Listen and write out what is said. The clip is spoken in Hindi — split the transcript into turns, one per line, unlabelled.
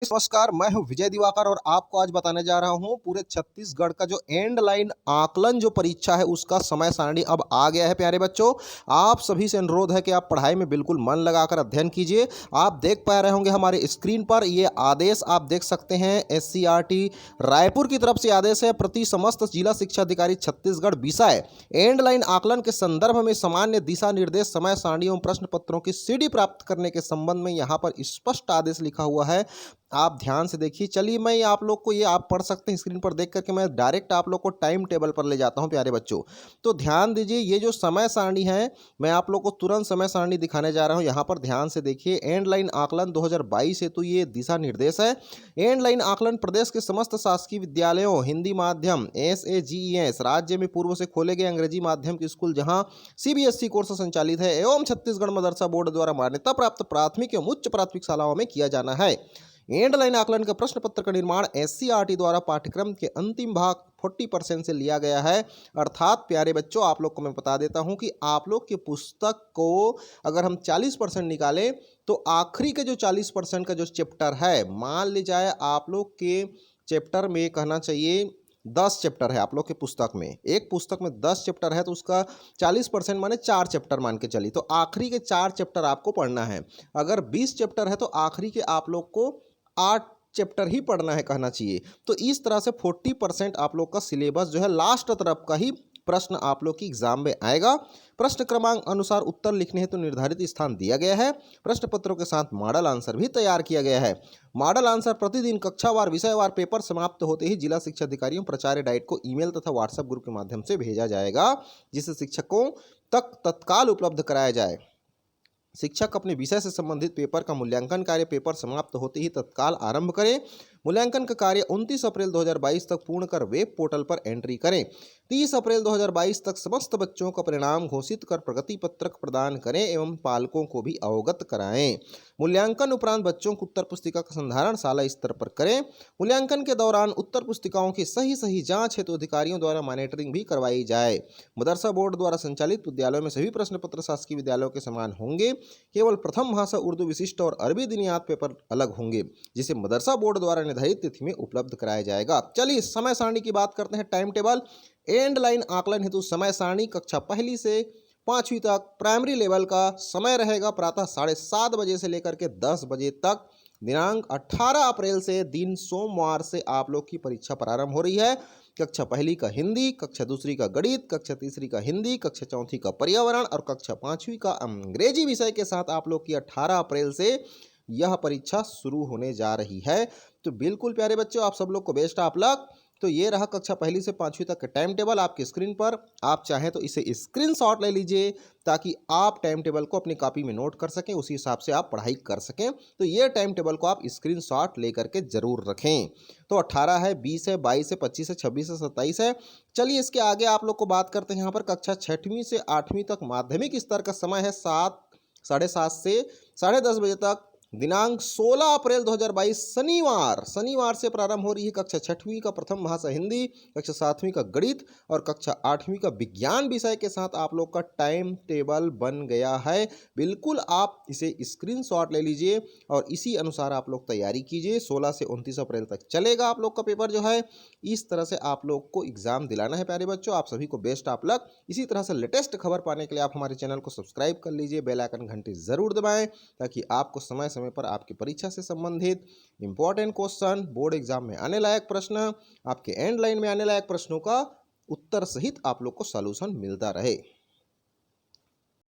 नमस्कार, मैं हूं विजय दिवाकर और आपको आज बताने जा रहा हूं पूरे छत्तीसगढ़ का जो एंड लाइन आकलन जो परीक्षा है उसका समय सारणी अब आ गया है। प्यारे बच्चों, आप सभी से अनुरोध है कि आप पढ़ाई में बिल्कुल मन लगाकर अध्ययन कीजिए। आप देख पा रहे होंगे हमारे स्क्रीन पर ये आदेश आप देख सकते हैं। SCRT रायपुर की तरफ से आदेश है। प्रति समस्त जिला शिक्षा अधिकारी छत्तीसगढ़ विषय एंड लाइन आकलन के संदर्भ में सामान्य दिशा निर्देश, समय सारणी एवं प्रश्न पत्रों की CD प्राप्त करने के संबंध में यहाँ पर स्पष्ट आदेश लिखा हुआ है। आप ध्यान से देखिए। चलिए मैं आप लोग को ये आप पढ़ सकते हैं स्क्रीन पर देख करके, मैं डायरेक्ट आप लोग को टाइम टेबल पर ले जाता हूं। प्यारे बच्चों, तो ध्यान दीजिए, ये जो समय सारणी है मैं आप लोग को तुरंत समय सारणी दिखाने जा रहा हूं। यहाँ पर ध्यान से देखिए। एंड लाइन आकलन 2022 हेतु ये दिशा निर्देश है। एंड लाइन आकलन प्रदेश के समस्त शासकीय विद्यालयों, हिंदी माध्यम, SAGES राज्य में पूर्व से खोले गए अंग्रेजी माध्यम के स्कूल जहाँ CBSE कोर्स संचालित है एवं छत्तीसगढ़ मदरसा बोर्ड द्वारा मान्यता प्राप्त प्राथमिक एवं उच्च प्राथमिक शालाओं में किया जाना है। एंड लाइन आकलन का प्रश्न पत्र का निर्माण SCRT द्वारा पाठ्यक्रम के अंतिम भाग 40% से लिया गया है। अर्थात प्यारे बच्चों, आप लोग को मैं बता देता हूं कि आप लोग की पुस्तक को अगर हम 40% निकालें तो आखिरी के जो 40% का जो चैप्टर है, मान ली जाए आप लोग के चैप्टर में कहना चाहिए 10 चैप्टर है आप लोग के पुस्तक में। एक पुस्तक में 10 चैप्टर है तो उसका 40% माने 4 चैप्टर मान के चलिए, तो आखिरी के 4 चैप्टर आपको पढ़ना है। अगर 20 चैप्टर है तो आखिरी के आप लोग को 8 चैप्टर ही पढ़ना है कहना चाहिए। तो इस तरह से 40% आप लोग का सिलेबस जो है लास्ट तरफ का ही प्रश्न आप लोग की एग्जाम में आएगा। प्रश्न क्रमांक अनुसार उत्तर लिखने हेतु तो निर्धारित स्थान दिया गया है। प्रश्न पत्रों के साथ मॉडल आंसर भी तैयार किया गया है। मॉडल आंसर प्रतिदिन कक्षावार विषयवार पेपर समाप्त होते ही जिला शिक्षा अधिकारियों प्राचार्य डाइट को ईमेल तथा व्हाट्सएप ग्रुप के माध्यम से भेजा जाएगा, जिसे शिक्षकों तक तत्काल उपलब्ध कराया जाए। शिक्षक अपने विषय से संबंधित पेपर का मूल्यांकन कार्य पेपर समाप्त होते ही तत्काल आरंभ करें। मूल्यांकन का कार्य 29 अप्रैल 2022 तक पूर्ण कर वेब पोर्टल पर एंट्री करें। 30 अप्रैल 2022 तक समस्त बच्चों का परिणाम घोषित कर प्रगति पत्रक प्रदान करें एवं पालकों को भी अवगत कराएं। मूल्यांकन उपरांत बच्चों को उत्तर पुस्तिका का संधारण शाला स्तर पर करें। मूल्यांकन के दौरान उत्तर पुस्तिकाओं की सही जांच हेतु अधिकारियों द्वारा मॉनिटरिंग भी करवाई जाए। मदरसा बोर्ड द्वारा संचालित विद्यालयों में सभी प्रश्न पत्र शासकीय विद्यालयों के समान होंगे। केवल प्रथम भाषा उर्दू विशिष्ट और अरबी दिनियात पेपर अलग होंगे, जिसे मदरसा बोर्ड द्वारा निर्धारित तिथि में उपलब्ध कराया जाएगा। चलिए समय सारणी की बात करते हैं। टाइम टेबल एंड लाइन आकलन हेतु समय सारणी कक्षा 1 से 5वीं तक प्राइमरी लेवल का समय रहेगा प्रातः 7:30 बजे से लेकर के 10 बजे तक। दिनांक 18 अप्रैल से दिन सोमवार से आप लोग की परीक्षा प्रारंभ हो रही है। कक्षा 1 का हिंदी, कक्षा 2 का गणित, कक्षा 3 का हिंदी, कक्षा 4 का पर्यावरण और कक्षा 5वीं का अंग्रेजी विषय के साथ आप लोग की 18 अप्रैल से यह परीक्षा शुरू होने जा रही है। तो बिल्कुल प्यारे बच्चों, आप सब लोग को बेस्ट ऑफ लक। तो ये रहा कक्षा 1 से 5वीं तक का टाइम टेबल आपकी स्क्रीन पर। आप चाहें तो इसे स्क्रीनशॉट ले लीजिए ताकि आप टाइम टेबल को अपनी कॉपी में नोट कर सकें, उसी हिसाब से आप पढ़ाई कर सकें। तो ये टाइम टेबल को आप स्क्रीनशॉट ले करके जरूर रखें। तो 18 है, 20 है, 22 है, 25 है, 26 है, 27 है। चलिए इसके आगे आप लोग को बात करते हैं। यहाँ पर कक्षा 6वीं से 8वीं तक माध्यमिक स्तर का समय है 7, 7:30 से 10:30 बजे तक। दिनांक 16 अप्रैल 2022 शनिवार से प्रारंभ हो रही है कक्षा 6वीं का प्रथम भाषा हिंदी, कक्षा 7वीं का गणित और कक्षा 8वीं का विज्ञान विषय के साथ आप लोग का टाइम टेबल बन गया है। बिल्कुल आप इसे स्क्रीनशॉट ले लीजिए और इसी अनुसार आप लोग तैयारी कीजिए। 16 से 29 अप्रैल तक चलेगा आप लोग का पेपर जो है। इस तरह से आप लोग को एग्जाम दिलाना है प्यारे बच्चों। आप सभी को बेस्ट ऑफ लक। इसी तरह से लेटेस्ट खबर पाने के लिए आप हमारे चैनल को सब्सक्राइब कर लीजिए, बेल आइकन घंटी जरूर दबाएं ताकि आपको समय समय पर आपकी परीक्षा से संबंधित इंपॉर्टेंट क्वेश्चन, बोर्ड एग्जाम में आने लायक प्रश्न, आपके एंड लाइन में आने लायक प्रश्नों का उत्तर सहित आप लोग को सॉल्यूशन मिलता रहे।